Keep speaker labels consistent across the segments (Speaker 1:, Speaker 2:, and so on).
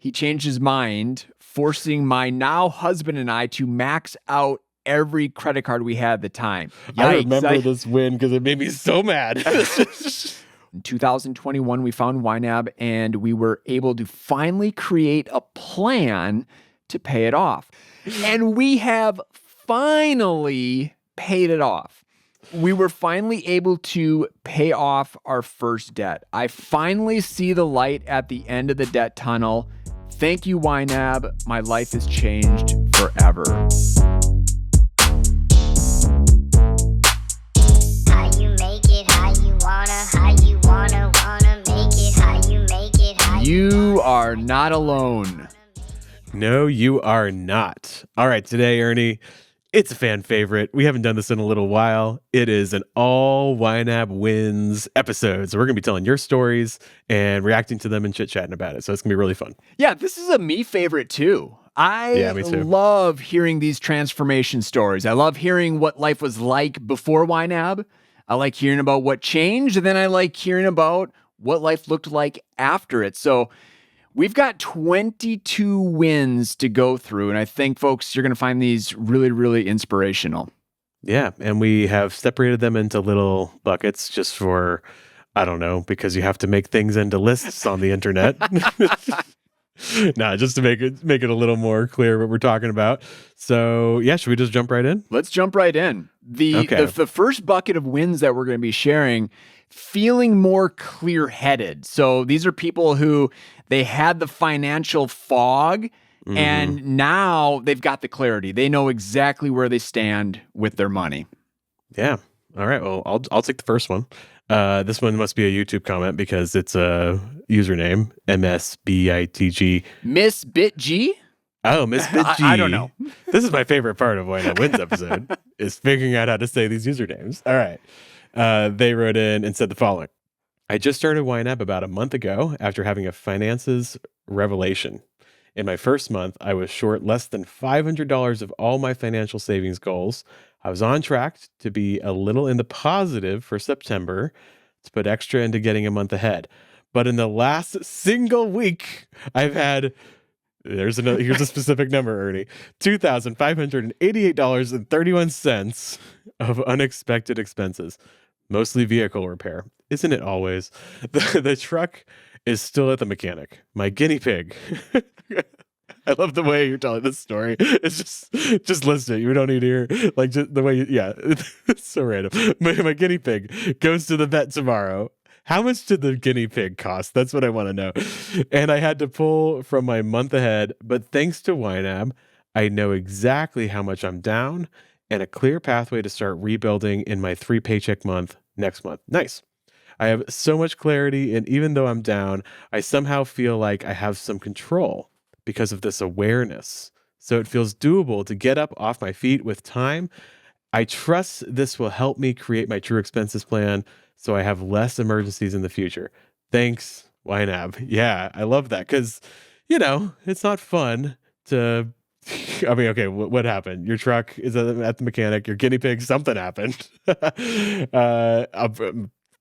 Speaker 1: he changed his mind, forcing my now husband and I to max out every credit card we had at the time. Yikes.
Speaker 2: I remember this win because it made me so mad.
Speaker 1: In 2021, we found YNAB and we were able to finally create a plan to pay it off. And we have finally paid it off. We were finally able to pay off our first debt. I finally see the light at the end of the debt tunnel. Thank you, YNAB. My life has changed forever.
Speaker 3: How you make it, how you wanna make it, how you make it, how
Speaker 1: You are not alone.
Speaker 2: No, you are not. All right, today, Ernie, it's a fan favorite. We haven't done this in a little while. It is an all YNAB wins episode. So we're going to be telling your stories and reacting to them and chit-chatting about it. So it's going to be really fun.
Speaker 1: Yeah, this is a me favorite too.
Speaker 2: Me too.
Speaker 1: Love hearing these transformation stories. I love hearing what life was like before YNAB. I like hearing about what changed, and then I like hearing about what life looked like after it. So we've got 22 wins to go through, and I think, folks, you're going to find these really, really inspirational.
Speaker 2: Yeah, and we have separated them into little buckets just for, I don't know, because you have to make things into lists on the internet. No, just to make it a little more clear what we're talking about. So, yeah, should we just jump right in?
Speaker 1: Let's jump right in. The first bucket of wins that we're going to be sharing, feeling more clear-headed. So these are people who they had the financial fog, and now they've got the clarity. They know exactly where they stand with their money.
Speaker 2: Yeah. All right. Well, I'll take the first one. This one must be a YouTube comment because it's a username, MSBITG.
Speaker 1: Miss BitG?
Speaker 2: Oh, Miss BitG.
Speaker 1: I don't know.
Speaker 2: This is my favorite part of Why Not Wins episode, is figuring out how to say these usernames. All right. They wrote in and said the following. I just started YNAB about a month ago after having a finances revelation. In my first month, I was short less than $500 of all my financial savings goals. I was on track to be a little in the positive for September to put extra into getting a month ahead. But in the last single week, I've had, here's a specific number, Ernie, $2,588.31 of unexpected expenses, mostly vehicle repair. Isn't it always? The truck is still at the mechanic. My guinea pig. I love the way you're telling this story. It's just list it. You don't need to hear like just the way it's so random. My guinea pig goes to the vet tomorrow. How much did the guinea pig cost? That's what I want to know. And I had to pull from my month ahead, but thanks to YNAB, I know exactly how much I'm down and a clear pathway to start rebuilding in my 3 paycheck month next month. Nice. I have so much clarity, and even though I'm down, I somehow feel like I have some control because of this awareness. So it feels doable to get up off my feet with time. I trust this will help me create my true expenses plan so I have less emergencies in the future. Thanks, YNAB. Yeah, I love that because, it's not fun to... I mean, okay, what happened? Your truck is at the mechanic, your guinea pig, something happened.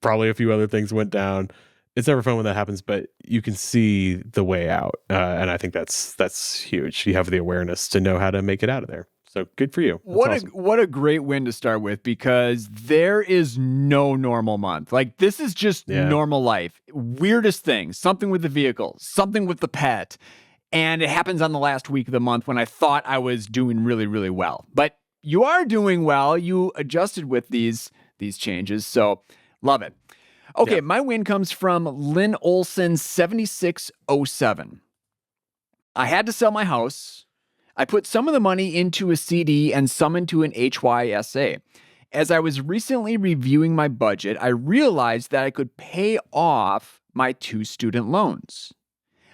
Speaker 2: Probably a few other things went down. It's never fun when that happens, but you can see the way out. And I think that's huge. You have the awareness to know how to make it out of there. So good for you. That's awesome.
Speaker 1: What a great win to start with, because there is no normal month. Like, this is just normal life. Weirdest thing, something with the vehicle, something with the pet. And it happens on the last week of the month when I thought I was doing really, really well. But you are doing well. You adjusted with these changes. So love it. Okay, My win comes from Lynn Olson 7607. I had to sell my house. I put some of the money into a CD and some into an HYSA. As I was recently reviewing my budget, I realized that I could pay off my 2 student loans.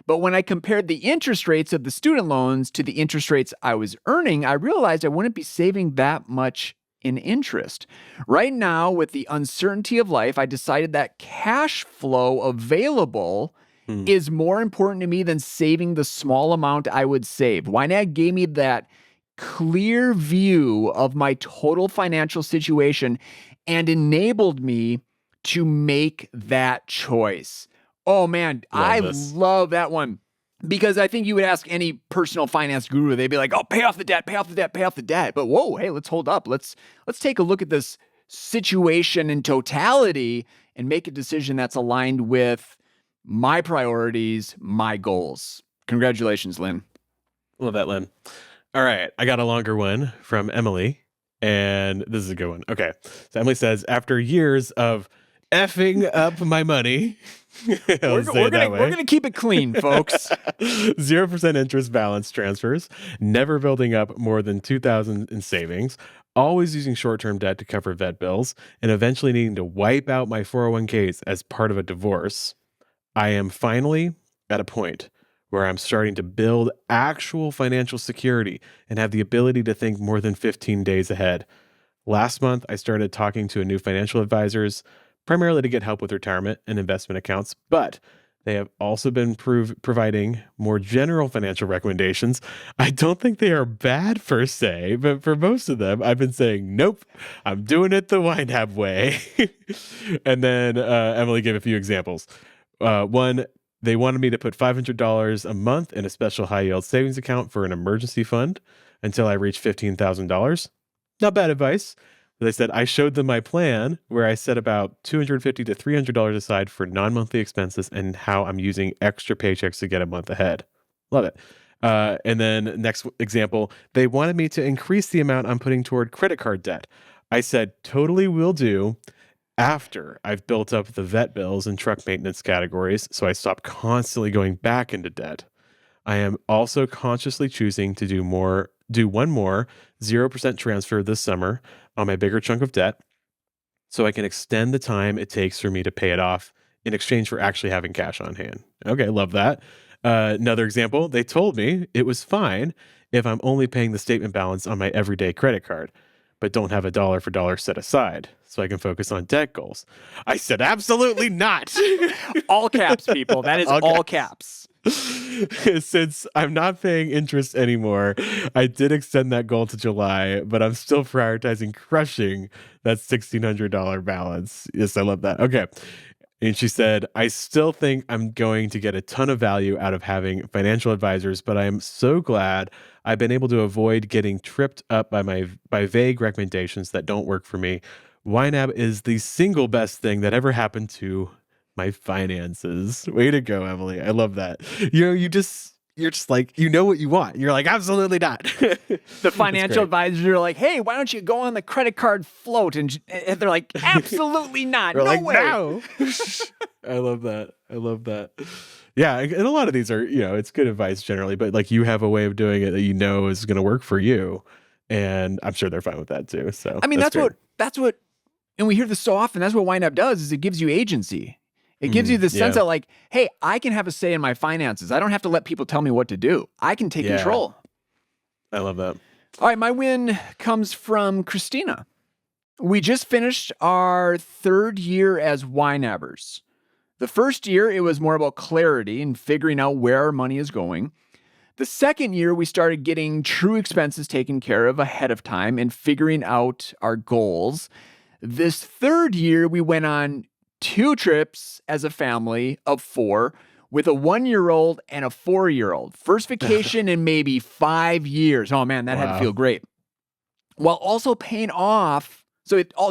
Speaker 1: But when I compared the interest rates of the student loans to the interest rates I was earning, I realized I wouldn't be saving that much in interest. Right now, with the uncertainty of life, I decided that cash flow available is more important to me than saving the small amount I would save. YNAB gave me that clear view of my total financial situation and enabled me to make that choice. Oh man, I love that one. Because I think you would ask any personal finance guru, they'd be like, oh, pay off the debt, pay off the debt, pay off the debt. But whoa, hey, let's hold up. Let's take a look at this situation in totality and make a decision that's aligned with my priorities, my goals. Congratulations, Lynn.
Speaker 2: Love that, Lynn. All right. I got a longer one from Emily, and this is a good one. Okay. So Emily says, after years of effing up my money,
Speaker 1: we're gonna keep it clean, folks.
Speaker 2: 0% interest balance transfers, never building up more than $2,000 in savings, always using short-term debt to cover vet bills, and eventually needing to wipe out my 401ks as part of a divorce. I am finally at a point where I'm starting to build actual financial security and have the ability to think more than 15 days ahead. Last month, I started talking to a new financial advisors, primarily to get help with retirement and investment accounts, but they have also been providing more general financial recommendations. I don't think they are bad per se, but for most of them, I've been saying, nope, I'm doing it the YNAB way. And then Emily gave a few examples. One, they wanted me to put $500 a month in a special high-yield savings account for an emergency fund until I reach $15,000. Not bad advice. They said I showed them my plan where I set about $250 to $300 aside for non-monthly expenses and how I'm using extra paychecks to get a month ahead. Love it. And then next example, they wanted me to increase the amount I'm putting toward credit card debt. I said, totally will do after I've built up the vet bills and truck maintenance categories, so I stop constantly going back into debt. I am also consciously choosing to do one more 0% transfer this summer on my bigger chunk of debt so I can extend the time it takes for me to pay it off in exchange for actually having cash on hand. Okay, love that. Another example, they told me it was fine if I'm only paying the statement balance on my everyday credit card, but don't have a dollar for dollar set aside so I can focus on debt goals. I said, absolutely not.
Speaker 1: All caps, people. That is all caps.
Speaker 2: Since I'm not paying interest anymore, I did extend that goal to July, but I'm still prioritizing crushing that $1,600 balance. Yes, I love that. Okay. And she said, I still think I'm going to get a ton of value out of having financial advisors, but I am so glad I've been able to avoid getting tripped up by vague recommendations that don't work for me. YNAB is the single best thing that ever happened to my finances. Way to go, Emily. I love that. You're just like, you know what you want. You're like, absolutely not.
Speaker 1: The financial advisors are like, hey, why don't you go on the credit card float? And they're like, absolutely not. No way. No.
Speaker 2: I love that. Yeah. And a lot of these are, it's good advice generally, but like you have a way of doing it that you know is going to work for you. And I'm sure they're fine with that too. So
Speaker 1: I mean, that's what, and we hear this so often. That's what YNAB does is it gives you agency. It gives you the sense that like, hey, I can have a say in my finances. I don't have to let people tell me what to do. I can take control.
Speaker 2: I love that.
Speaker 1: All right, my win comes from Christina. We just finished our third year as YNABers. The first year, it was more about clarity and figuring out where our money is going. The second year, we started getting true expenses taken care of ahead of time and figuring out our goals. This third year, we went on 2 trips as a family of 4 with a 1-year-old and a 4-year-old. First vacation in maybe 5 years. Oh man, that had to feel great. While also paying off,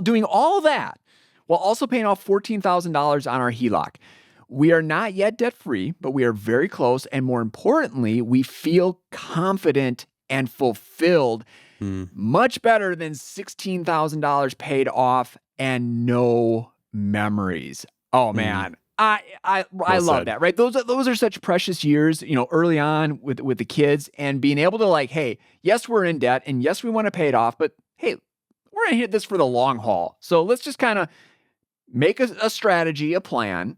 Speaker 1: doing all that, while also paying off $14,000 on our HELOC. We are not yet debt-free, but we are very close. And more importantly, we feel confident and fulfilled. Much better than $16,000 paid off and no memories. Oh man, I love that. Right? Those are such precious years. Early on with the kids and being able to like, hey, yes, we're in debt, and yes, we want to pay it off, but hey, we're gonna hit this for the long haul. So let's just kind of make a strategy, a plan,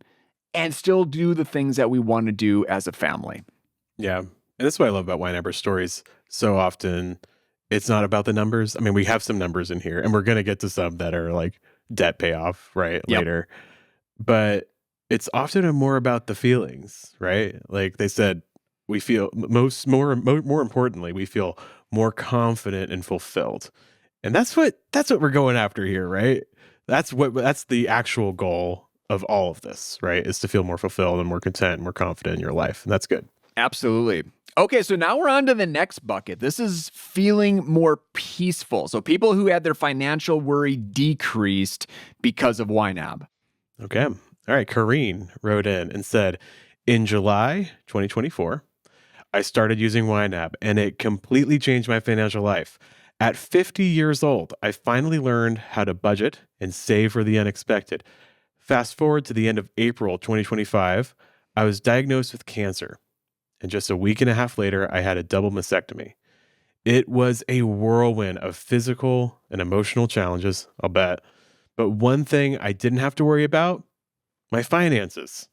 Speaker 1: and still do the things that we want to do as a family.
Speaker 2: Yeah, and that's what I love about YNAB stories. So often, it's not about the numbers. I mean, we have some numbers in here, and we're gonna get to some that are like debt payoff, right? Yep. Later. But it's often more about the feelings, right? Like they said, we feel more importantly, we feel more confident and fulfilled. And that's what we're going after here, right? That's the actual goal of all of this, right? Is to feel more fulfilled and more content and more confident in your life. And that's good.
Speaker 1: Absolutely. Okay, so now we're on to the next bucket. This is feeling more peaceful. So people who had their financial worry decreased because of YNAB.
Speaker 2: Okay. All right. Kareen wrote in said, in July 2024, I started using YNAB and it completely changed my financial life. At 50 years old, I finally learned how to budget and save for the unexpected. Fast forward to the end of April 2025, I was diagnosed with cancer. And just a week and a half later, I had a double mastectomy. It was a whirlwind of physical and emotional challenges, I'll bet. But one thing I didn't have to worry about, my finances.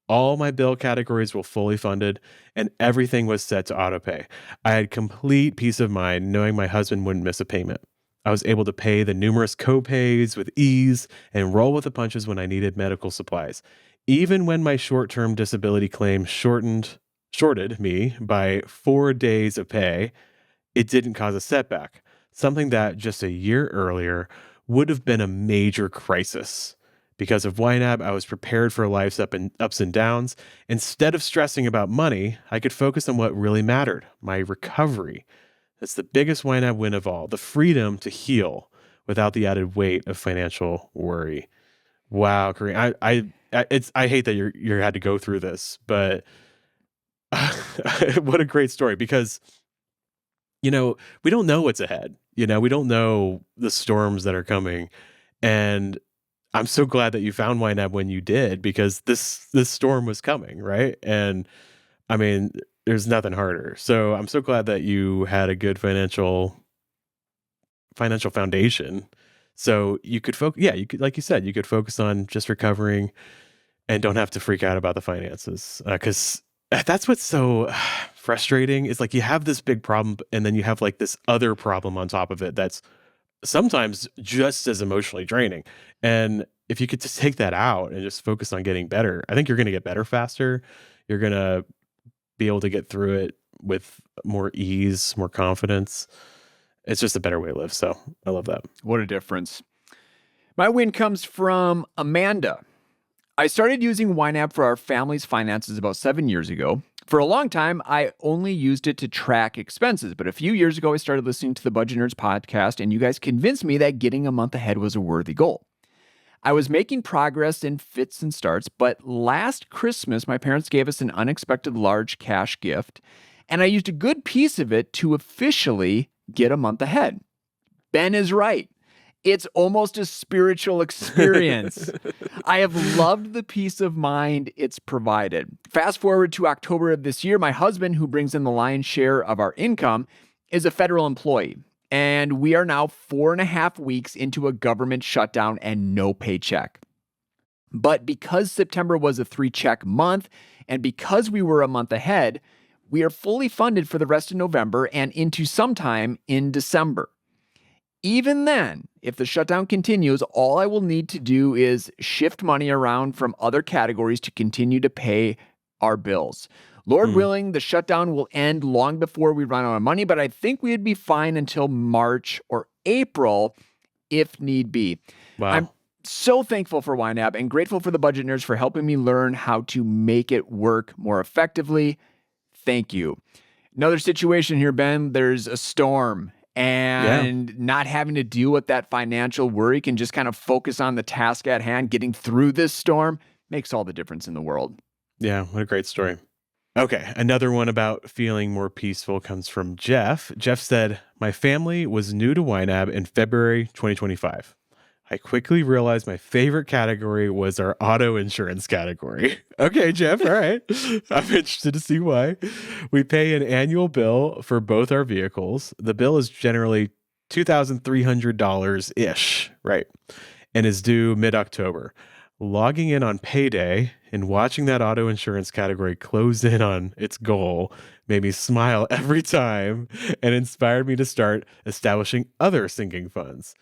Speaker 2: All my bill categories were fully funded and everything was set to autopay. I had complete peace of mind knowing my husband wouldn't miss a payment. I was able to pay the numerous co-pays with ease and roll with the punches when I needed medical supplies. Even when my short-term disability claim shorted me by 4 days of pay, it didn't cause a setback, something that just a year earlier would have been a major crisis. Because of YNAB, I was prepared for life's ups and downs. Instead of stressing about money, I could focus on what really mattered, my recovery. That's the biggest YNAB win of all, the freedom to heal without the added weight of financial worry. Wow, Kareem, I hate that you had to go through this, but what a great story, because we don't know what's ahead. We don't know the storms that are coming. And I'm so glad that you found YNAB when you did, because this storm was coming, right? And I mean, there's nothing harder. So I'm so glad that you had a good financial foundation. So you could focus, you could, like you said, you could focus on just recovering and don't have to freak out about the finances. Because that's what's so frustrating, is like you have this big problem and then you have like this other problem on top of it that's sometimes just as emotionally draining. And if you could just take that out and just focus on getting better, I think you're going to get better faster. You're going to be able to get through it with more ease, more confidence. It's just a better way to live. So I love that.
Speaker 1: What a difference. My win comes from Amanda. I started using YNAB for our family's finances about 7 years ago. For a long time, I only used it to track expenses, but a few years ago, I started listening to the Budget Nerds podcast, and you guys convinced me that getting a month ahead was a worthy goal. I was making progress in fits and starts, but last Christmas, my parents gave us an unexpected large cash gift, and I used a good piece of it to officially get a month ahead. Ben is right. It's almost a spiritual experience. I have loved the peace of mind it's provided. Fast forward to October of this year, my husband, who brings in the lion's share of our income, is a federal employee. And we are now 4.5 weeks into a government shutdown and no paycheck. But because September was a 3-check month, and because we were a month ahead, we are fully funded for the rest of November and into sometime in December. Even then, if the shutdown continues, all I will need to do is shift money around from other categories to continue to pay our bills. Lord willing, the shutdown will end long before we run out of money, but I think we'd be fine until March or April if need be.
Speaker 2: Wow.
Speaker 1: I'm so thankful for YNAB and grateful for the Budget Nerds for helping me learn how to make it work more effectively. Thank you. Another situation here, Ben, there's a storm. And not having to deal with that financial worry, can just kind of focus on the task at hand. Getting through this storm makes all the difference in the world.
Speaker 2: Yeah, what a great story. Okay, another one about feeling more peaceful comes from Jeff. Jeff said, my family was new to YNAB in February 2025. I quickly realized my favorite category was our auto insurance category. Okay, Jeff, all right. I'm interested to see why. We pay an annual bill for both our vehicles. The bill is generally $2,300-ish, right? And is due mid-October. Logging in on payday and watching that auto insurance category close in on its goal made me smile every time and inspired me to start establishing other sinking funds.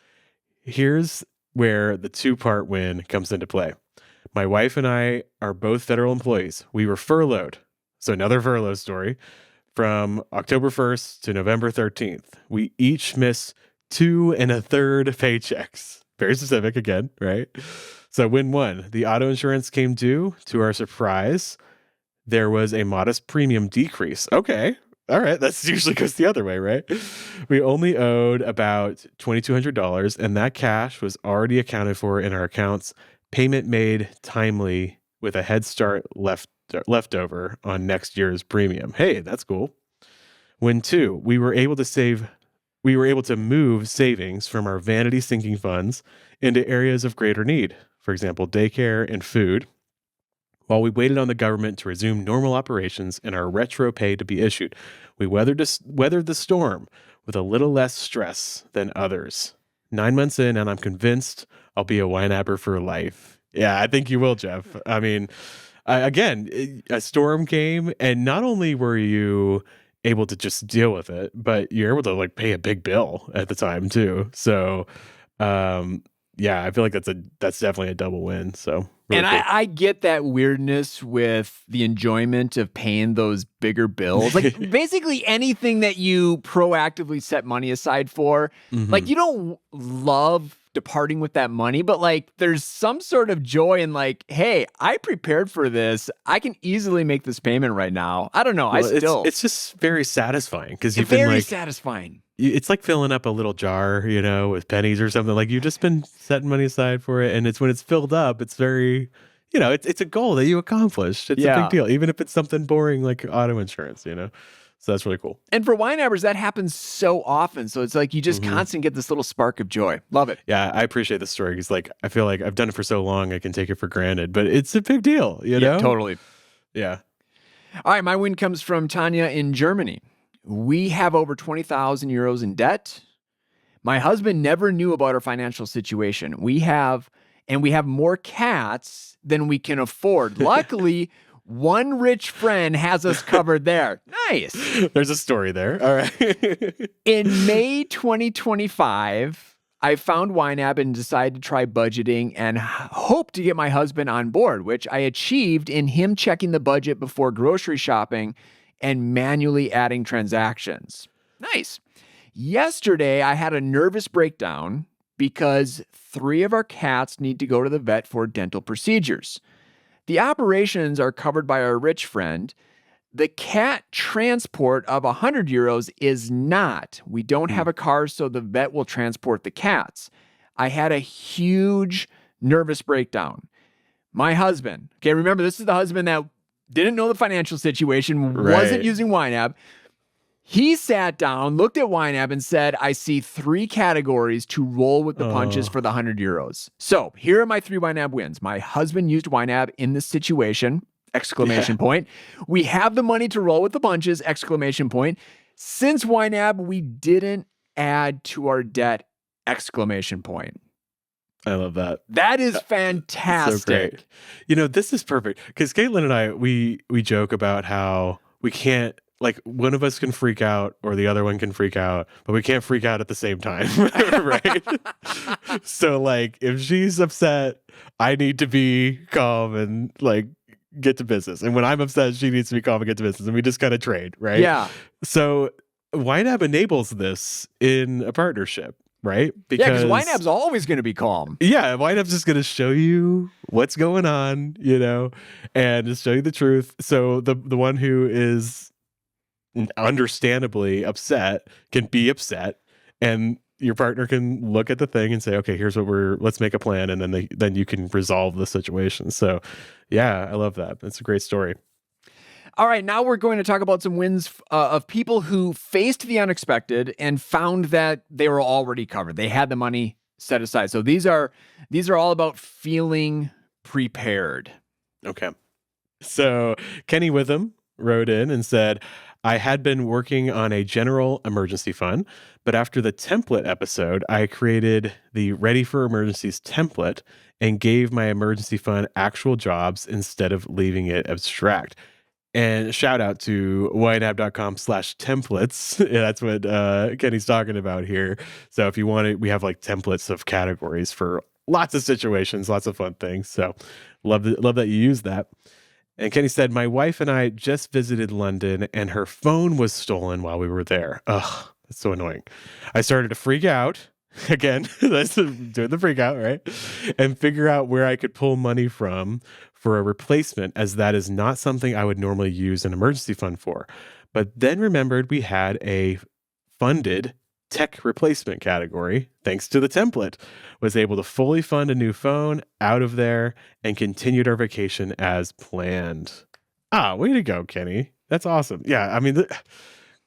Speaker 2: Here's where the 2-part win comes into play. My wife and I are both federal employees. We were furloughed. So another furlough story. From October 1st to November 13th, we each missed 2 1/3 paychecks. Very specific again, right? So win 1, the auto insurance came due to our surprise. there was a modest premium decrease. Okay. All right. That's usually goes the other way, right? We only owed about $2,200, and that cash was already accounted for in our accounts. Payment made timely with a head start left over on next year's premium. Hey, that's cool. When two, we were able to move savings from our vanity sinking funds into areas of greater need, for example, daycare and food, while we waited on the government to resume normal operations and our retro pay to be issued. We weathered the storm with a little less stress than others. 9 months in, and I'm convinced I'll be a YNABber for life. Yeah, I think you will, Jeff. I mean, again, a storm came, and not only were you able to just deal with it, but you're able to like pay a big bill at the time too. So, yeah, I feel like that's definitely a double win. So, really
Speaker 1: and
Speaker 2: cool.
Speaker 1: I get that weirdness with the enjoyment of paying those bigger bills. Like basically anything that you proactively set money aside for, like you don't love departing with that money, but like there's some sort of joy in like, hey, I prepared for this. I can easily make this payment right now. I don't know.
Speaker 2: Well, it's just very satisfying because you've been
Speaker 1: very
Speaker 2: like
Speaker 1: satisfying.
Speaker 2: It's like filling up a little jar, with pennies or something. Like you've just been setting money aside for it, and it's when it's filled up, it's very, it's a goal that you accomplished. It's a big deal, even if it's something boring like auto insurance. So that's really cool.
Speaker 1: And for YNABers, that happens so often. So it's like you just constantly get this little spark of joy. Love it.
Speaker 2: Yeah, I appreciate the story because like I feel like I've done it for so long, I can take it for granted, but it's a big deal.
Speaker 1: Yeah, totally.
Speaker 2: Yeah.
Speaker 1: All right, my win comes from Tanya in Germany. We have over 20,000 euros in debt. My husband never knew about our financial situation. We have more cats than we can afford. Luckily, one rich friend has us covered there. Nice.
Speaker 2: There's a story there. All right.
Speaker 1: In May 2025, I found YNAB and decided to try budgeting and hope to get my husband on board, which I achieved in him checking the budget before grocery shopping and manually adding transactions. Nice. Yesterday, I had a nervous breakdown because 3 of our cats need to go to the vet for dental procedures. The operations are covered by our rich friend. The cat transport of 100 euros is not. We don't have a car, so the vet will transport the cats. I had a huge nervous breakdown. My husband, okay, remember, this is the husband that didn't know the financial situation, wasn't using YNAB. He sat down, looked at YNAB and said, I see 3 categories to roll with the punches for the 100 euros. So here are my 3 YNAB wins. My husband used YNAB in this situation, exclamation point. We have the money to roll with the punches, exclamation point. Since YNAB, we didn't add to our debt, exclamation point.
Speaker 2: I love that.
Speaker 1: That is fantastic.
Speaker 2: So great. This is perfect because Caitlin and I, we joke about how we can't, like one of us can freak out or the other one can freak out, but we can't freak out at the same time, right? So like if she's upset, I need to be calm and like get to business. And when I'm upset, she needs to be calm and get to business. And we just kind of trade, right?
Speaker 1: Yeah.
Speaker 2: So YNAB enables this in a partnership. Right?
Speaker 1: Because YNAB's always going to be calm.
Speaker 2: Yeah, YNAB's just going to show you what's going on, and just show you the truth. So the one who is understandably upset can be upset, and your partner can look at the thing and say, okay, let's make a plan, and then you can resolve the situation. So yeah, I love that. That's a great story.
Speaker 1: All right, now we're going to talk about some wins of people who faced the unexpected and found that they were already covered. They had the money set aside. So these are all about feeling prepared.
Speaker 2: Okay. So Kenny Witham wrote in and said, I had been working on a general emergency fund, but after the template episode, I created the Ready for Emergencies template and gave my emergency fund actual jobs instead of leaving it abstract. And shout out to ynab.com/templates. That's what Kenny's talking about here. So if you want it, we have like templates of categories for lots of situations, lots of fun things. So love that you use that. And Kenny said, my wife and I just visited London and her phone was stolen while we were there. Ugh, that's so annoying. I started to freak out. Again, that's doing the freak out, right? And figure out where I could pull money from for a replacement, as that is not something I would normally use an emergency fund for. But then remembered we had a funded tech replacement category. Thanks to the template, was able to fully fund a new phone out of there and continued our vacation as planned. Way to go, Kenny. That's awesome. Yeah, I mean,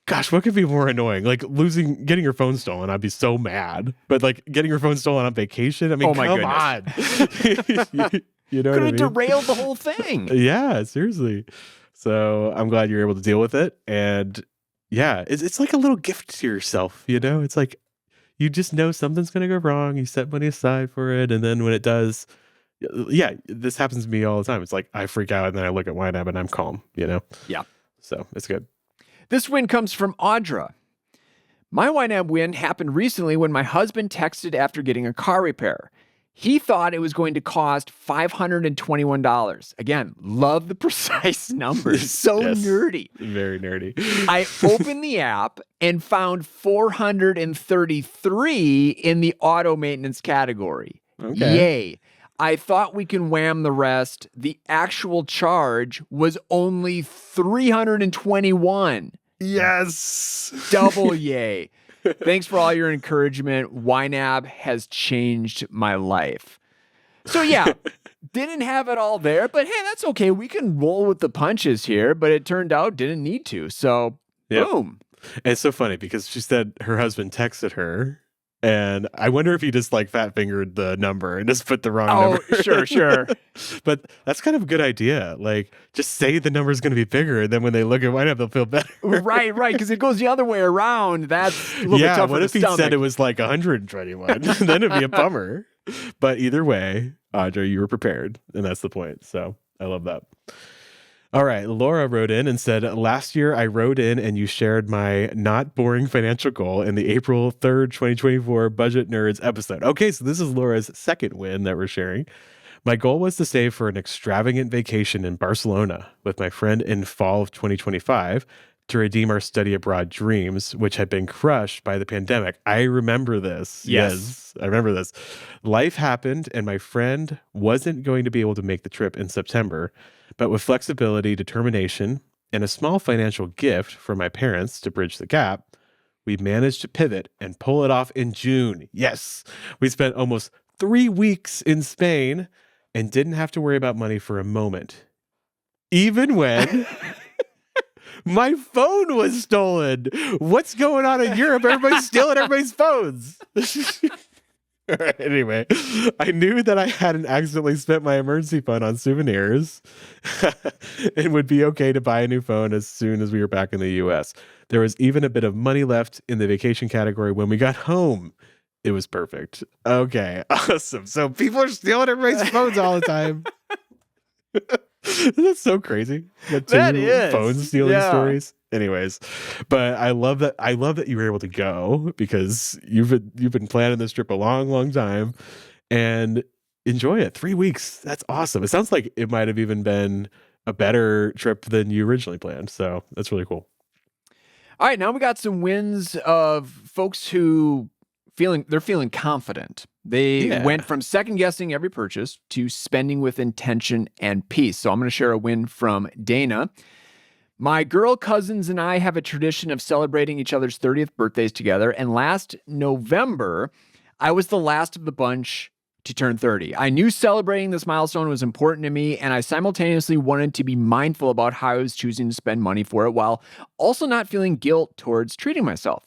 Speaker 2: gosh, what could be more annoying? Like getting your phone stolen, I'd be so mad. But like getting your phone stolen on vacation, I mean, come on. You know what I mean?
Speaker 1: Could have derailed the whole thing.
Speaker 2: Yeah, seriously. So I'm glad you're able to deal with it. And yeah, it's like a little gift to yourself, you know? It's like you just know something's going to go wrong. You set money aside for it. And then when it does, yeah, this happens to me all the time. It's like I freak out and then I look at YNAB and I'm calm, you know?
Speaker 1: Yeah.
Speaker 2: So it's good.
Speaker 1: This win comes from Audra. My YNAB win happened recently when my husband texted after getting a car repair. He thought it was going to cost $521. Again, love the precise numbers. So nerdy.
Speaker 2: Very nerdy.
Speaker 1: I opened the app and found 433 in the auto maintenance category.
Speaker 2: Okay.
Speaker 1: Yay. I thought we can wham the rest. The actual charge was only 321.
Speaker 2: Yes.
Speaker 1: Double yay. Thanks for all your encouragement. YNAB has changed my life. So yeah, didn't have it all there, but hey, that's okay. We can roll with the punches here, but it turned out didn't need to. So boom.
Speaker 2: And it's so funny because she said her husband texted her, and I wonder if he just like fat fingered the number and just put the wrong number.
Speaker 1: Sure.
Speaker 2: But that's kind of a good idea. Like, just say the number's going to be bigger, and then when they look at YNAB, they'll feel better.
Speaker 1: Right. Because it goes the other way around. That's a little bit tougher.
Speaker 2: What if he said it was like 121? Then it'd be a bummer. But either way, Audrey, you were prepared, and that's the point. So I love that. All right, Laura wrote in and said, last year I wrote in and you shared my not boring financial goal in the April 3rd, 2024 Budget Nerds episode. Okay, so this is Laura's second win that we're sharing. My goal was to save for an extravagant vacation in Barcelona with my friend in fall of 2025 to redeem our study abroad dreams, which had been crushed by the pandemic. I remember this. Yes, I remember this. Life happened and my friend wasn't going to be able to make the trip in September. But with flexibility, determination, and a small financial gift from my parents to bridge the gap, we managed to pivot and pull it off in June. Yes, we spent almost 3 weeks in Spain and didn't have to worry about money for a moment. Even when my phone was stolen. What's going on in Europe? Everybody's stealing everybody's phones. Anyway, I knew that I hadn't accidentally spent my emergency fund on souvenirs and would be okay to buy a new phone as soon as we were back in the US. There was even a bit of money left in the vacation category when we got home. It was perfect. Okay, awesome. So people are stealing everybody's phones all the time. That's so crazy.
Speaker 1: That is
Speaker 2: phone stealing stories. Anyways, but I love that you were able to go because you've been planning this trip a long time and enjoy it. 3 weeks. That's awesome. It sounds like it might have even been a better trip than you originally planned. So that's really cool.
Speaker 1: All right, now we got some wins of folks who feeling confident. They went from second guessing every purchase to spending with intention and peace. So I'm going to share a win from Dana. My girl cousins and I have a tradition of celebrating each other's 30th birthdays together. And last November, I was the last of the bunch to turn 30. I knew celebrating this milestone was important to me, and I simultaneously wanted to be mindful about how I was choosing to spend money for it while also not feeling guilt towards treating myself.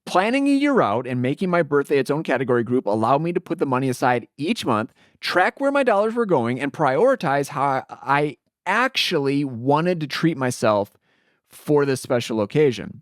Speaker 1: Planning a year out and making my birthday its own category group allowed me to put the money aside each month, track where my dollars were going, and prioritize how I actually wanted to treat myself for this special occasion.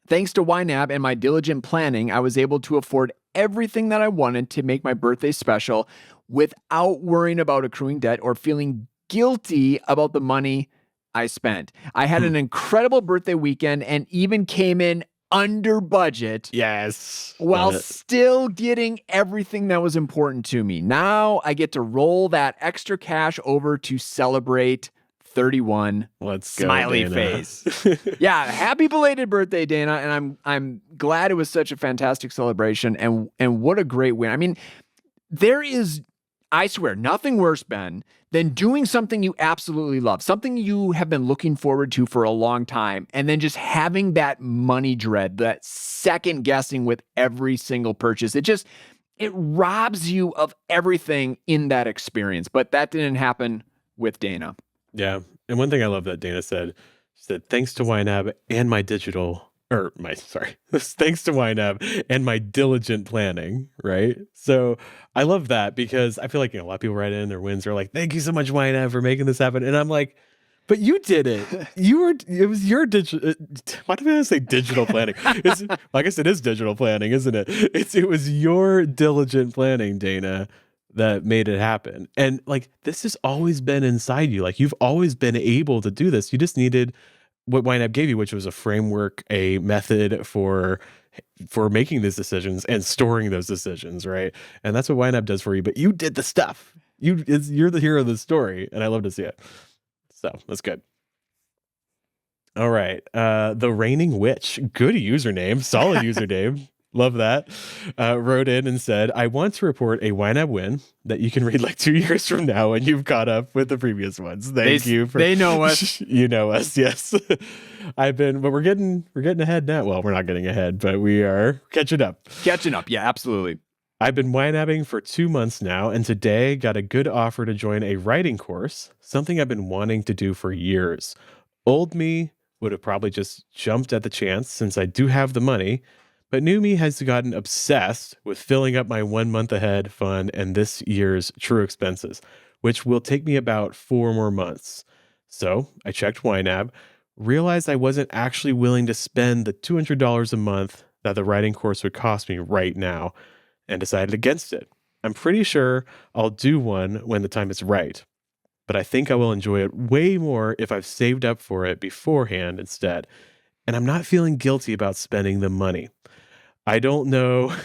Speaker 1: Thanks to YNAB and my diligent planning, I was able to afford everything that I wanted to make my birthday special without worrying about accruing debt or feeling guilty about the money I spent. I had an incredible birthday weekend and even came in under budget.
Speaker 2: Yes.
Speaker 1: While still getting everything that was important to me. Now I get to roll that extra cash over to celebrate 31.
Speaker 2: Let's go,
Speaker 1: smiley
Speaker 2: Dana.
Speaker 1: face. Yeah, happy belated birthday, Dana, and I'm glad it was such a fantastic celebration and what a great win. I mean, there is, I swear, nothing worse, Ben, than doing something you absolutely love, something you have been looking forward to for a long time, and then just having that money dread, that second guessing with every single purchase. It robs you of everything in that experience. But that didn't happen with Dana.
Speaker 2: Yeah. And one thing I love that Dana said, she said, thanks to YNAB and thanks to YNAB and my diligent planning, right? So I love that because I feel like, a lot of people write in their wins are like, thank you so much, YNAB, for making this happen. And I'm like, but you did it. It was your digital. Why did I say digital planning? I guess it is digital planning, isn't it? It was your diligent planning, Dana, that made it happen. And like, this has always been inside you. Like, you've always been able to do this. You just needed what YNAB gave you, which was a framework, a method for making these decisions and storing those decisions, right? And that's what YNAB does for you. But you did the stuff. You're the hero of the story, and I love to see it. So that's good. All right. The Reigning Witch. Good username. Solid username. Love that. Wrote in and said, I want to report a YNAB win that you can read like 2 years from now when you've caught up with the previous ones. Thank you.
Speaker 1: They know us.
Speaker 2: You know us, yes. But we're getting ahead now. Well, we're not getting ahead, but we are catching up.
Speaker 1: Catching up. Yeah, absolutely.
Speaker 2: I've been YNABing for 2 months now, and today got a good offer to join a writing course, something I've been wanting to do for years. Old me would have probably just jumped at the chance since I do have the money, but new me has gotten obsessed with filling up my 1 month ahead fund and this year's true expenses, which will take me about 4 more months. So I checked YNAB, realized I wasn't actually willing to spend the $200 a month that the writing course would cost me right now, and decided against it. I'm pretty sure I'll do one when the time is right, but I think I will enjoy it way more if I've saved up for it beforehand instead. And I'm not feeling guilty about spending the money. I don't know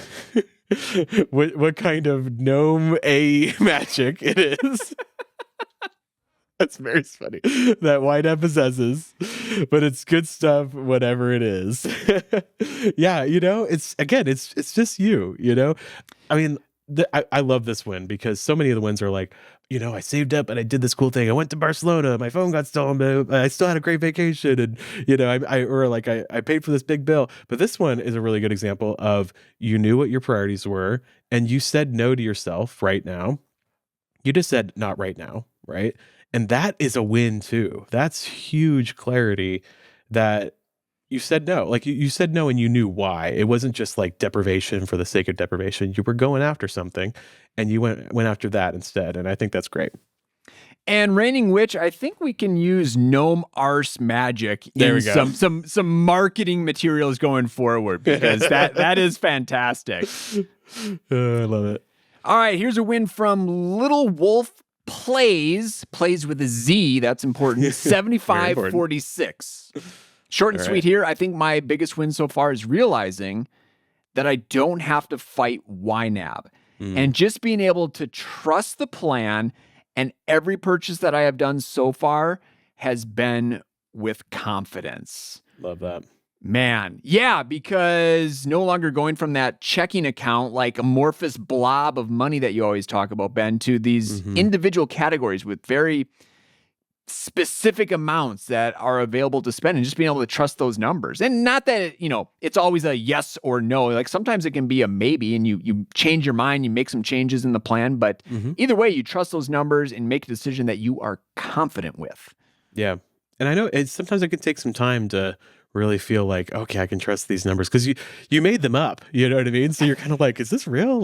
Speaker 2: what kind of gnome magic it is. That's very funny. That YNAB possesses, but it's good stuff, whatever it is. Yeah, it's just you. I mean, I love this win because so many of the wins are like, I saved up and I did this cool thing. I went to Barcelona, my phone got stolen, but I still had a great vacation, and I paid for this big bill. But this one is a really good example of you knew what your priorities were and you said no to yourself right now. You just said not right now, right? And that is a win too. That's huge clarity that you said no. Like you said no and you knew why. It wasn't just like deprivation for the sake of deprivation. You were going after something and you went after that instead. And I think that's great.
Speaker 1: And Reigning Witch, I think we can use gnome arse magic in some marketing materials going forward, because that is fantastic.
Speaker 2: I love it.
Speaker 1: All right, here's a win from Little Wolf Plays with a Z. That's important. 7546. Short and sweet here. I think my biggest win so far is realizing that I don't have to fight YNAB and just being able to trust the plan. And every purchase that I have done so far has been with confidence.
Speaker 2: Love that.
Speaker 1: Man, yeah, because no longer going from that checking account, like amorphous blob of money that you always talk about, Ben, to these individual categories with very specific amounts that are available to spend, and just being able to trust those numbers. And not that, it's always a yes or no. Like sometimes it can be a maybe, and you change your mind, you make some changes in the plan, but either way, you trust those numbers and make a decision that you are confident with.
Speaker 2: Yeah. And I know sometimes it can take some time to really feel like, okay, I can trust these numbers because you made them up, you know what I mean? So you're kind of like, is this real?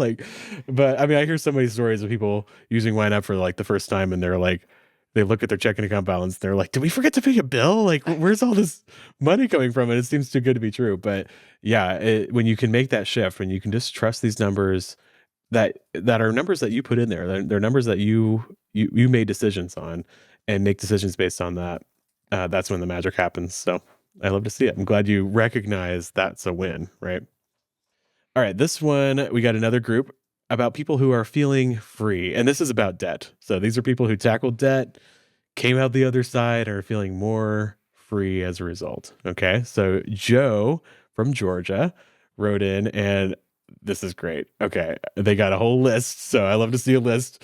Speaker 2: But I mean, I hear so many stories of people using YNAB for like the first time, and they're like, they look at their checking account balance, they're like, did we forget to pay a bill? Like, where's all this money coming from? And it seems too good to be true. But yeah, when you can make that shift, when you can just trust these numbers that are numbers that you put in there, they're numbers that you made decisions on, and make decisions based on that, that's when the magic happens. So I love to see it. I'm glad you recognize that's a win, right? All right, this one, we got another group about people who are feeling free. And this is about debt. So these are people who tackled debt, came out the other side, are feeling more free as a result. Okay, so Joe from Georgia wrote in, and this is great. Okay, they got a whole list, so I love to see a list.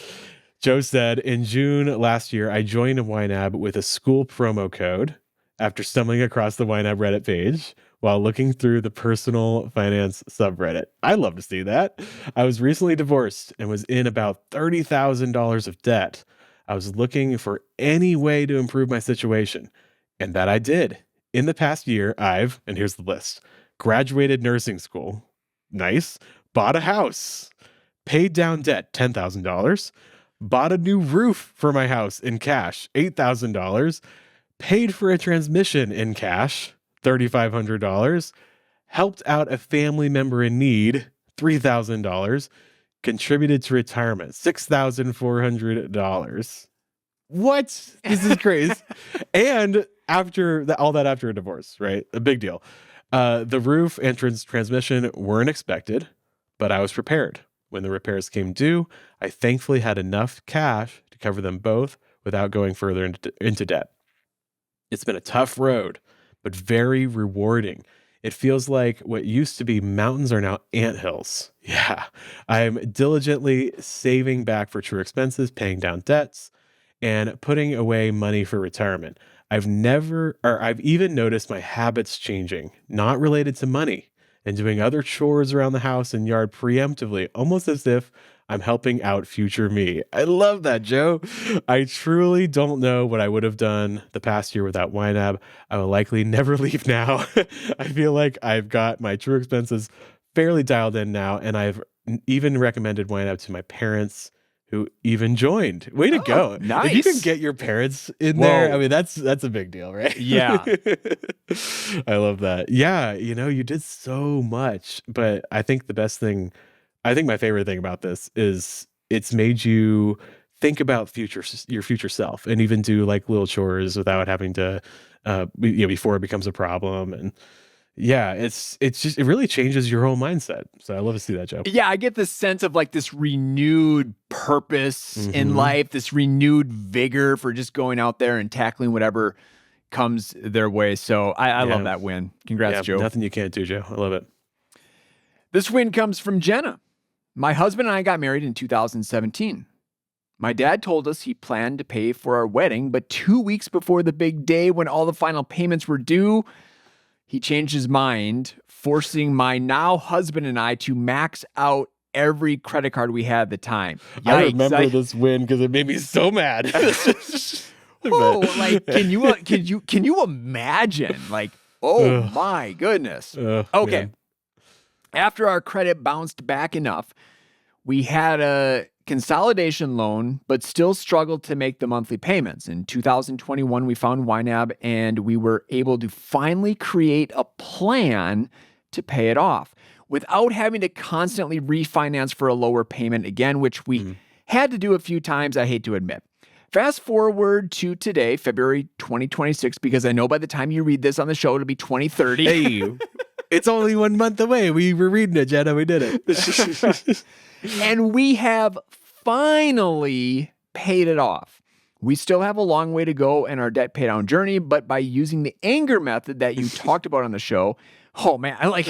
Speaker 2: Joe said, in June last year, I joined YNAB with a school promo code after stumbling across the YNAB Reddit page while looking through the personal finance subreddit. I love to see that. I was recently divorced and was in about $30,000 of debt. I was looking for any way to improve my situation, and that I did. In the past year, I've, and here's the list, graduated nursing school. Nice. Bought a house. Paid down debt, $10,000. Bought a new roof for my house in cash, $8,000. Paid for a transmission in cash, $3,500. Helped out a family member in need, $3,000. Contributed to retirement, $6,400. What? This is crazy. And after all that after a divorce, right? A big deal. The roof and transmission weren't expected, but I was prepared. When the repairs came due, I thankfully had enough cash to cover them both without going further into debt. It's been a tough road, but very rewarding. It feels like what used to be mountains are now anthills. Yeah, I'm diligently saving back for true expenses, paying down debts, and putting away money for retirement. I've even noticed my habits changing, not related to money, and doing other chores around the house and yard preemptively, almost as if I'm helping out future me. I love that, Joe. I truly don't know what I would have done the past year without YNAB. I will likely never leave now. I feel like I've got my true expenses fairly dialed in now, and I've even recommended YNAB to my parents, who even joined. Way to go.
Speaker 1: Nice.
Speaker 2: If you can get your parents in there, I mean, that's a big deal, right?
Speaker 1: Yeah.
Speaker 2: I love that. Yeah, you did so much, but I think my favorite thing about this is it's made you think about your future self, and even do like little chores without having to, before it becomes a problem. And yeah, it really changes your whole mindset. So I love to see that, Joe.
Speaker 1: Yeah, I get this sense of like this renewed purpose in life, this renewed vigor for just going out there and tackling whatever comes their way. So I love that win. Congrats, Joe.
Speaker 2: Nothing you can't do, Joe. I love it.
Speaker 1: This win comes from Jenna. My husband and I got married in 2017. My dad told us he planned to pay for our wedding, but 2 weeks before the big day when all the final payments were due, he changed his mind, forcing my now husband and I to max out every credit card we had at the time. Yikes.
Speaker 2: I remember this win because it made me so mad.
Speaker 1: Oh, like can you imagine? Like, oh my goodness. Okay.
Speaker 2: Man.
Speaker 1: After our credit bounced back enough, we had a consolidation loan, but still struggled to make the monthly payments. In 2021, we found YNAB and we were able to finally create a plan to pay it off without having to constantly refinance for a lower payment again, which we had to do a few times, I hate to admit. Fast forward to today, February 2026, because I know by the time you read this on the show, it'll be 2030.
Speaker 2: Hey, it's only 1 month away. We were reading it, Jenna. We did it.
Speaker 1: And we have finally paid it off. We still have a long way to go in our debt pay down journey, but by using the anger method that you talked about on the show, oh man, I like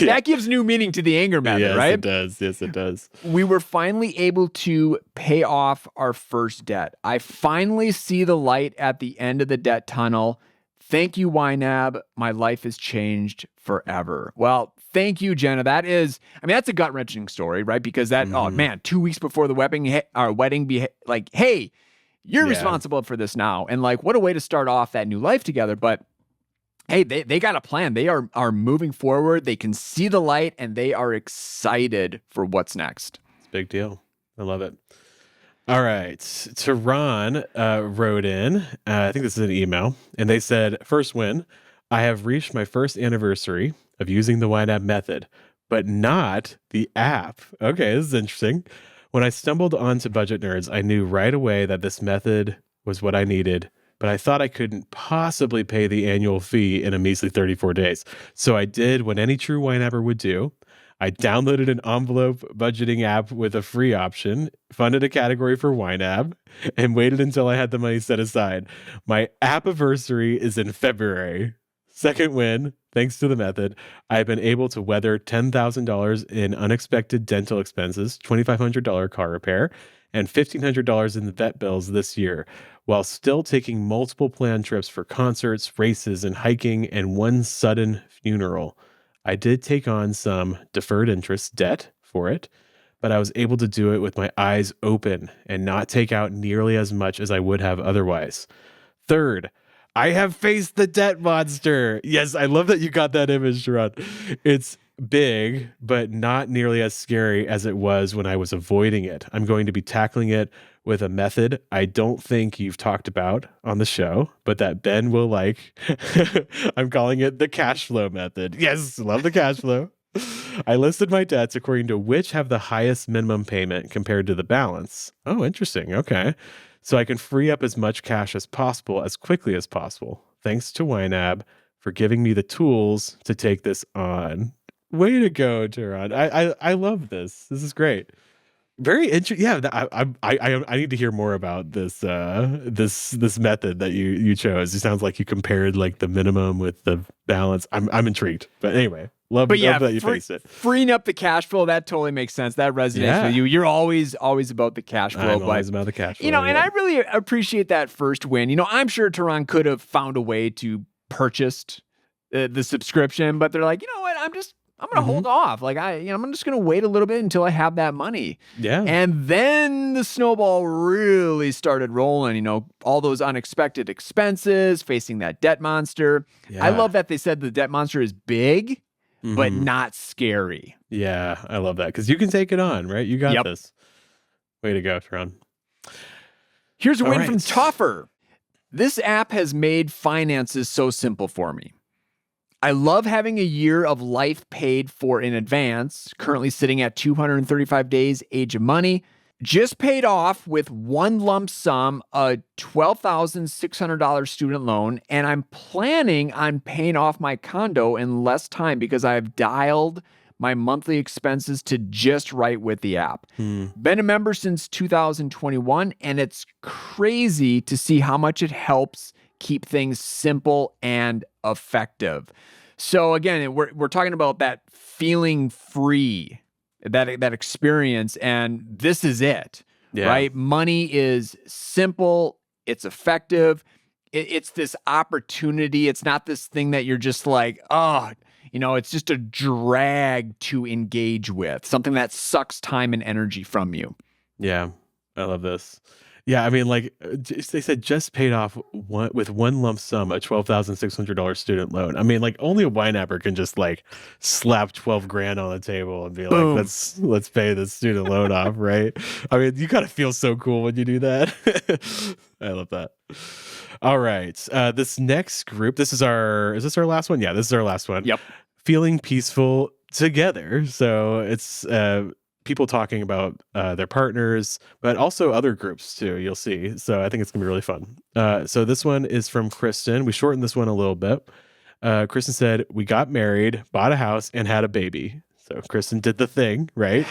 Speaker 1: that gives new meaning to the anger method, right?
Speaker 2: Yes, it does. Yes, it does.
Speaker 1: We were finally able to pay off our first debt. I finally see the light at the end of the debt tunnel. Thank you, YNAB. My life has changed forever. Well, thank you, Jenna. That's a gut-wrenching story, right? Because oh man, 2 weeks before the wedding, be like, hey, you're responsible for this now. And like, what a way to start off that new life together. But hey, they got a plan. They are moving forward. They can see the light and they are excited for what's next.
Speaker 2: It's a big deal. I love it. All right. Tehran wrote in, I think this is an email, and they said, first win, I have reached my first anniversary of using the YNAB method, but not the app. Okay, this is interesting. When I stumbled onto Budget Nerds, I knew right away that this method was what I needed, but I thought I couldn't possibly pay the annual fee in a measly 34 days. So I did what any true YNABber would do. I downloaded an envelope budgeting app with a free option, funded a category for YNAB, and waited until I had the money set aside. My app-iversary is in February. Second win, thanks to the method, I've been able to weather $10,000 in unexpected dental expenses, $2,500 car repair, and $1,500 in the vet bills this year, while still taking multiple planned trips for concerts, races, and hiking, and one sudden funeral. I did take on some deferred interest debt for it, but I was able to do it with my eyes open and not take out nearly as much as I would have otherwise. Third, I have faced the debt monster. Yes, I love that you got that image, Gerard. It's big, but not nearly as scary as it was when I was avoiding it. I'm going to be tackling it with a method I don't think you've talked about on the show, but that Ben will like. I'm calling it the cash flow method. Yes, love the cash flow. I listed my debts according to which have the highest minimum payment compared to the balance. Oh, interesting. Okay. So I can free up as much cash as possible as quickly as possible. Thanks to YNAB for giving me the tools to take this on. Way to go, Turan. I love this. This is great. Very interesting. Yeah, I need to hear more about this this method that you chose. It sounds like you compared like the minimum with the balance. I'm intrigued. But anyway, love that you faced it.
Speaker 1: Freeing up the cash flow, that totally makes sense. That resonates with you. You're always about the cash flow.
Speaker 2: I'm always about the cash flow.
Speaker 1: And I really appreciate that first win. I'm sure Turan could have found a way to purchase the subscription, but they're like, you know what? I'm going to hold off. Like I'm just going to wait a little bit until I have that money.
Speaker 2: Yeah.
Speaker 1: And then the snowball really started rolling, all those unexpected expenses, facing that debt monster. Yeah. I love that they said the debt monster is big, but not scary.
Speaker 2: Yeah. I love that. 'Cause you can take it on, right? You got this. Way to go, Tron.
Speaker 1: Here's a win from Tougher. This app has made finances so simple for me. I love having a year of life paid for in advance, currently sitting at 235 days age of money. Just paid off with one lump sum, a $12,600 student loan, and I'm planning on paying off my condo in less time because I've dialed my monthly expenses to just right with the app. Been a member since 2021, and it's crazy to see how much it helps keep things simple and effective. So again, we're talking about that feeling free, that experience, and this is it, right? Money is simple, it's effective, it's this opportunity. It's not this thing that you're just like, it's just a drag to engage with, something that sucks time and energy from you.
Speaker 2: Yeah, I love this. Yeah, I mean, like they said, just paid off with one lump sum, a $12,600 student loan. I mean, like only a YNABber can just like slap 12 grand on the table and be
Speaker 1: Boom.
Speaker 2: like, let's pay this student loan off, right? I mean, you gotta feel so cool when you do that. I love that. All right, this next group. Is this our last one? Yeah, this is our last one.
Speaker 1: Yep.
Speaker 2: Feeling peaceful together. So it's people talking about their partners, but also other groups too, you'll see. So I think it's gonna be really fun. So this one is from Kristen. We shortened this one a little bit. Kristen said, we got married, bought a house, and had a baby. So Kristen did the thing, right?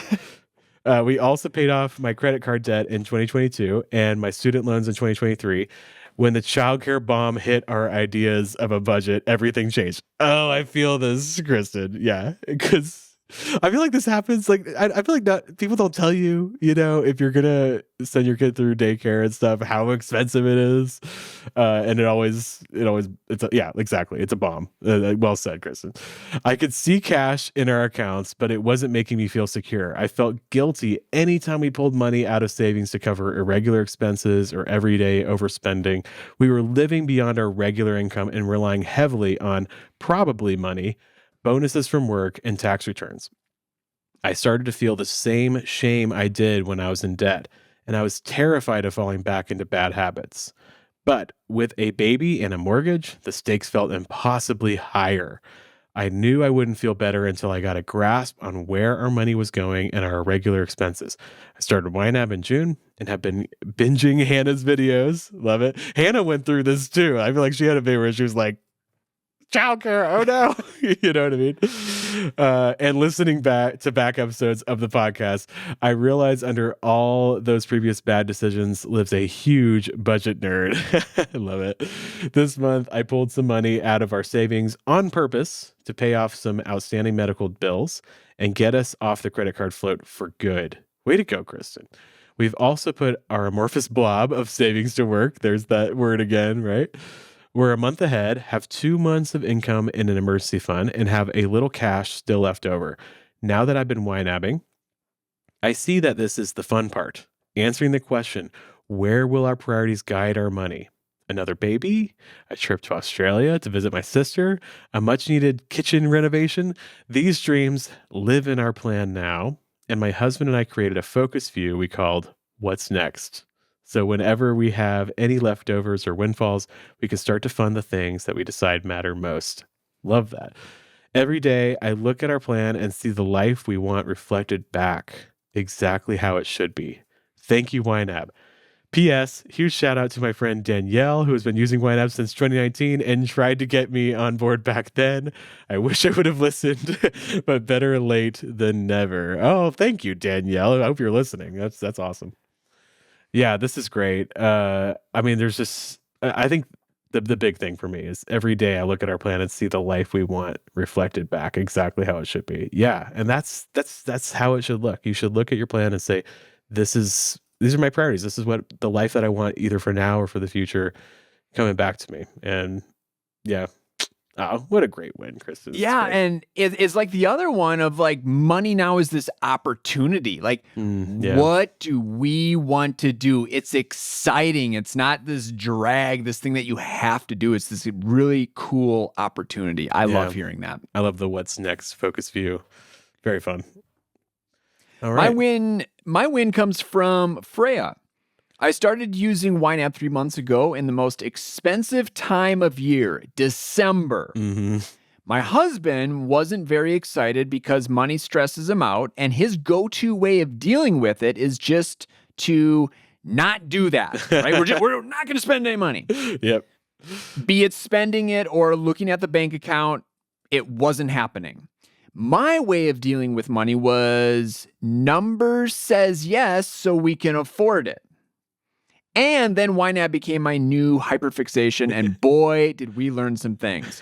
Speaker 2: We also paid off my credit card debt in 2022 and my student loans in 2023. When the childcare bomb hit our ideas of a budget, everything changed. Oh, I feel this, Kristen. Yeah, because I feel like this happens. Like I feel like people don't tell you, if you're gonna send your kid through daycare and stuff, how expensive it is, and exactly. It's a bomb. Well said, Kristen. I could see cash in our accounts, but it wasn't making me feel secure. I felt guilty anytime we pulled money out of savings to cover irregular expenses or everyday overspending. We were living beyond our regular income and relying heavily on probably money, bonuses from work, and tax returns. I started to feel the same shame I did when I was in debt, and I was terrified of falling back into bad habits. But with a baby and a mortgage, the stakes felt impossibly higher. I knew I wouldn't feel better until I got a grasp on where our money was going and our regular expenses. I started YNAB in June and have been binging Hannah's videos. Love it. Hannah went through this too. I feel like she had a video where she was like, childcare, oh no. You know what I mean? And listening back to back episodes of the podcast, I realized under all those previous bad decisions lives a huge budget nerd. I love it. This month, I pulled some money out of our savings on purpose to pay off some outstanding medical bills and get us off the credit card float for good. Way to go, Kristen. We've also put our amorphous blob of savings to work. There's that word again, right? We're a month ahead, have 2 months of income in an emergency fund, and have a little cash still left over. Now that I've been YNABing, I see that this is the fun part. Answering the question, where will our priorities guide our money? Another baby, a trip to Australia to visit my sister, a much needed kitchen renovation. These dreams live in our plan now. And my husband and I created a focus view we called What's Next? So whenever we have any leftovers or windfalls, we can start to fund the things that we decide matter most. Love that. Every day, I look at our plan and see the life we want reflected back exactly how it should be. Thank you, YNAB. P.S. Huge shout out to my friend Danielle, who has been using YNAB since 2019 and tried to get me on board back then. I wish I would have listened, but better late than never. Oh, thank you, Danielle. I hope you're listening. That's awesome. Yeah, this is great. I mean, there's just, I think the big thing for me is every day I look at our plan and see the life we want reflected back exactly how it should be. Yeah, and that's how it should look. You should look at your plan and say, these are my priorities. This is what the life that I want either for now or for the future coming back to me. And yeah. Oh, what a great win, Kristen.
Speaker 1: Yeah, and it's like the other one of like money now is this opportunity. Like, what do we want to do? It's exciting. It's not this drag, this thing that you have to do. It's this really cool opportunity. I love hearing that.
Speaker 2: I love the what's next focus view. Very fun. All right.
Speaker 1: My win comes from Freya. I started using YNAB 3 months ago in the most expensive time of year, December.
Speaker 2: Mm-hmm.
Speaker 1: My husband wasn't very excited because money stresses him out, and his go-to way of dealing with it is just to not do that, right? We're not going to spend any money.
Speaker 2: Yep.
Speaker 1: Be it spending it or looking at the bank account, it wasn't happening. My way of dealing with money was number says yes, so we can afford it. And then YNAB became my new hyperfixation, and boy, did we learn some things.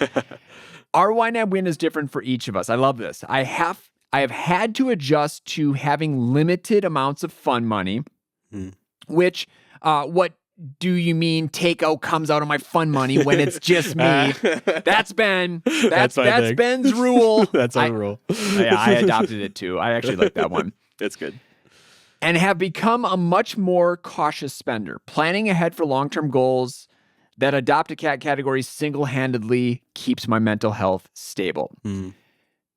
Speaker 1: Our YNAB win is different for each of us. I love this. I have had to adjust to having limited amounts of fun money, which, what do you mean takeout comes out of my fun money when it's just me? That's Ben's rule.
Speaker 2: That's our rule.
Speaker 1: Yeah, I adopted it too. I actually like that one.
Speaker 2: It's good.
Speaker 1: And have become a much more cautious spender, planning ahead for long-term goals. That adopt a cat category single-handedly keeps my mental health stable.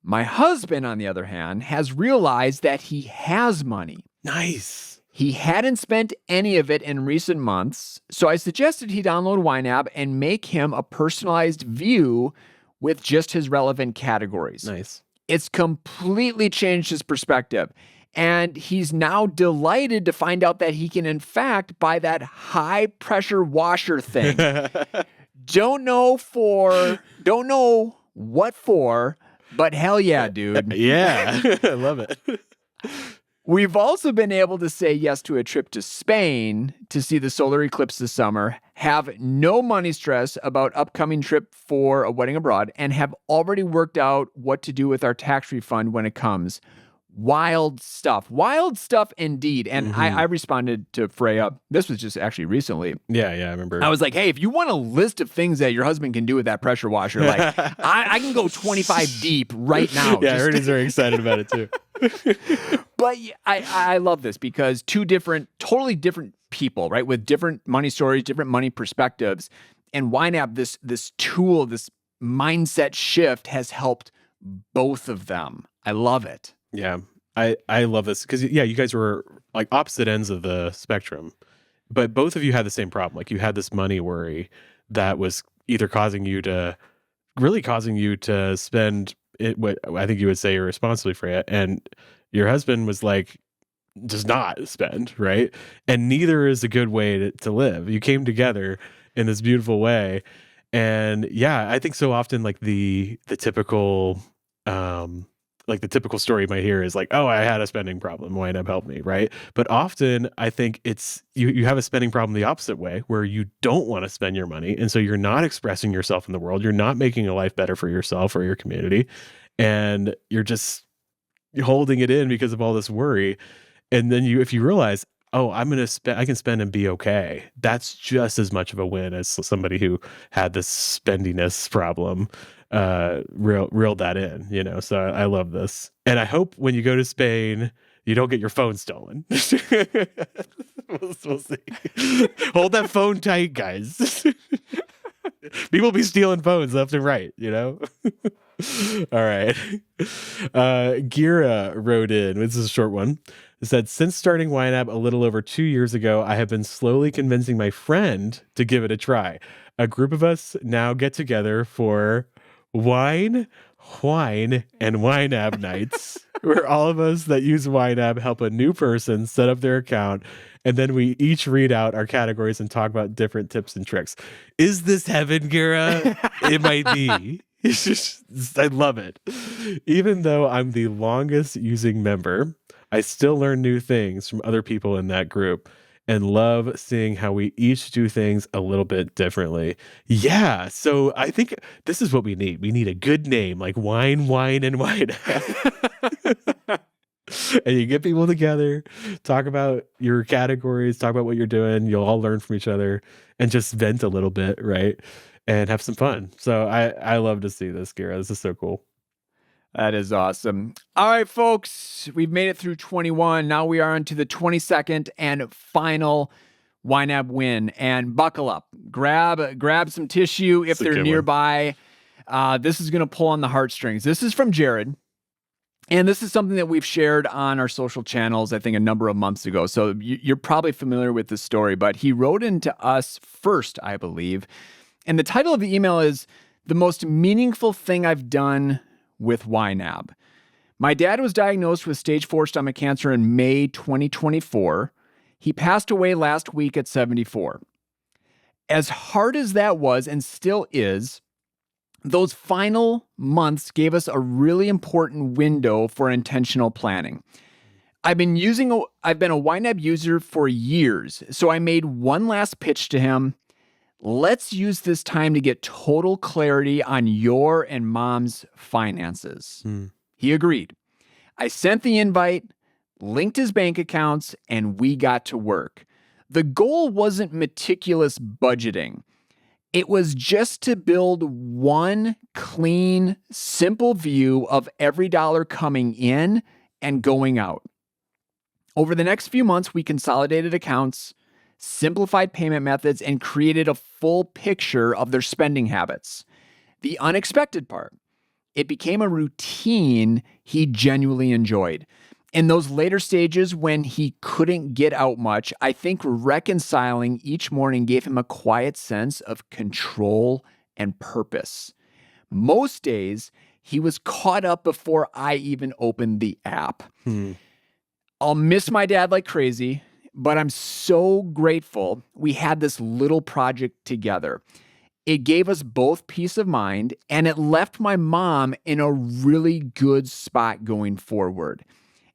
Speaker 1: My husband, on the other hand, has realized that he has money.
Speaker 2: Nice.
Speaker 1: He hadn't spent any of it in recent months, so I suggested he download YNAB and make him a personalized view with just his relevant categories.
Speaker 2: Nice.
Speaker 1: It's completely changed his perspective. And he's now delighted to find out that he can, in fact, buy that high pressure washer thing. Don't know what for, but hell yeah, dude.
Speaker 2: Yeah, I love it.
Speaker 1: We've also been able to say yes to a trip to Spain to see the solar eclipse this summer, have no money stress about upcoming trip for a wedding abroad, and have already worked out what to do with our tax refund when it comes. Wild stuff indeed. And I responded to Freya. This was just actually recently.
Speaker 2: Yeah, I remember.
Speaker 1: I was like, hey, if you want a list of things that your husband can do with that pressure washer, like I can go 25 deep right now.
Speaker 2: Yeah, Ernie's very excited about it too.
Speaker 1: But I love this because totally different people, right? With different money stories, different money perspectives. And YNAB, this tool, this mindset shift has helped both of them. I love it.
Speaker 2: Yeah, I love this because, yeah, you guys were like opposite ends of the spectrum, but both of you had the same problem. Like you had this money worry that was either causing you to spend it, what I think you would say irresponsibly, Freya, and your husband was like, does not spend, right? And neither is a good way to live. You came together in this beautiful way. And yeah, I think so often like the typical story you might hear is like, oh, I had a spending problem. YNAB helped me, right? But often I think it's you have a spending problem the opposite way, where you don't want to spend your money. And so you're not expressing yourself in the world. You're not making a life better for yourself or your community. And you're just holding it in because of all this worry. And then if you realize, oh, I can spend and be okay. That's just as much of a win as somebody who had this spendiness problem reeled that in, you know. So I love this. And I hope when you go to Spain, you don't get your phone stolen. We'll see. Hold that phone tight, guys. People be stealing phones left and right, you know? All right. Gira wrote in, this is a short one. It said, since starting YNAB a little over 2 years ago, I have been slowly convincing my friend to give it a try. A group of us now get together for wine, and YNAB nights, where all of us that use YNAB help a new person set up their account, and then we each read out our categories and talk about different tips and tricks. Is this heaven, Gira? It might be. It's just, I love it. Even though I'm the longest using member, I still learn new things from other people in that group and love seeing how we each do things a little bit differently. Yeah, so I think this is what we need. We need a good name like wine, and wine. And you get people together, talk about your categories, talk about what you're doing. You'll all learn from each other and just vent a little bit, right? And have some fun. So I love to see this, Gira. This is so cool.
Speaker 1: That is awesome. All right, folks, we've made it through 21. Now we are on to the 22nd and final YNAB win. And buckle up. Grab some tissue if they're nearby. This is going to pull on the heartstrings. This is from Jared. And this is something that we've shared on our social channels, I think, a number of months ago. So you're probably familiar with the story, but he wrote into us first, I believe. And the title of the email is The Most Meaningful Thing I've Done with YNAB. My dad was diagnosed with stage 4 stomach cancer in May 2024. He passed away last week at 74. As hard as that was and still is, those final months gave us a really important window for intentional planning. I've been a YNAB user for years, so I made one last pitch to him. Let's use this time to get total clarity on your and mom's finances. He agreed. I sent the invite, linked his bank accounts, and we got to work. The goal wasn't meticulous budgeting. It was just to build one clean, simple view of every dollar coming in and going out. Over the next few months, we consolidated accounts, simplified payment methods, and created a full picture of their spending habits. The unexpected part, it became a routine he genuinely enjoyed. In those later stages when he couldn't get out much, I think reconciling each morning gave him a quiet sense of control and purpose. Most days, he was caught up before I even opened the app. I'll miss my dad like crazy, but I'm so grateful we had this little project together. It gave us both peace of mind, and it left my mom in a really good spot going forward.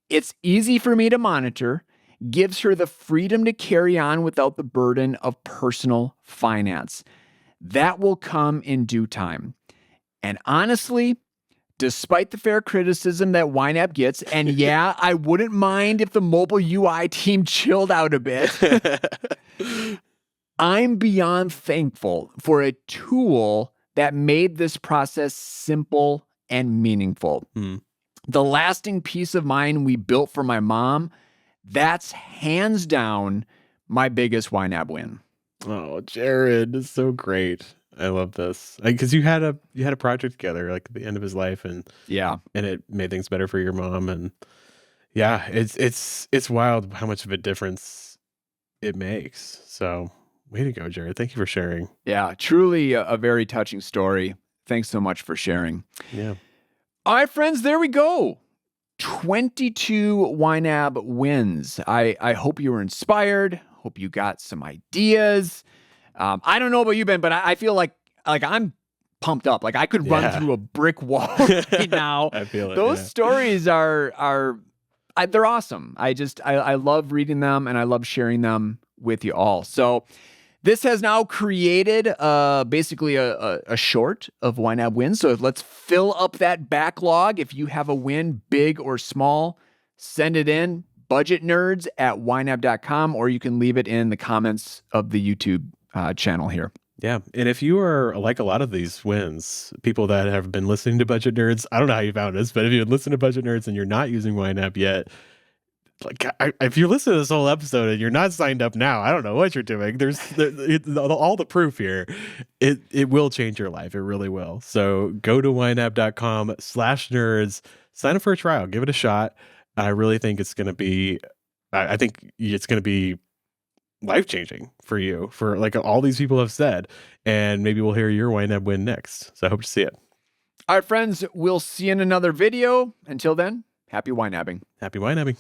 Speaker 1: It's easy for me to monitor, gives her the freedom to carry on without the burden of personal finance. That will come in due time. And honestly, despite the fair criticism that YNAB gets, and yeah, I wouldn't mind if the mobile UI team chilled out a bit, I'm beyond thankful for a tool that made this process simple and meaningful. The lasting peace of mind we built for my mom, that's hands down my biggest YNAB win.
Speaker 2: Oh, Jared, it's so great. I love this because you had a project together like at the end of his life, and it made things better for your mom, and yeah, it's wild how much of a difference it makes. So way to go, Jared. Thank you for sharing.
Speaker 1: Yeah, truly a very touching story. Thanks so much for sharing.
Speaker 2: Yeah.
Speaker 1: All right, friends, there we go. 22 YNAB wins. I hope you were inspired. Hope you got some ideas. I don't know about you, Ben, but I feel like I'm pumped up. Like I could run through a brick wall right now.
Speaker 2: I feel it.
Speaker 1: Those stories are they're awesome. I love reading them and I love sharing them with you all. So this has now created basically a short of YNAB wins. So let's fill up that backlog. If you have a win, big or small, send it in. budgetnerds@ynab.com, or you can leave it in the comments of the YouTube channel here.
Speaker 2: Yeah. And if you are like a lot of these wins, people that have been listening to Budget Nerds, I don't know how you found us, but if you listen to Budget Nerds and you're not using YNAB yet, like if you listen to this whole episode and you're not signed up now, I don't know what you're doing. There's all the proof here. It will change your life. It really will. So go to ynab.com/nerds, sign up for a trial, give it a shot. I really think it's going to be, I think it's going to be life-changing for you, for like all these people have said, and maybe we'll hear your YNAB win next. So I hope to see it.
Speaker 1: All right, friends, we'll see you in another video. Until then, happy YNABing.
Speaker 2: Happy YNABing.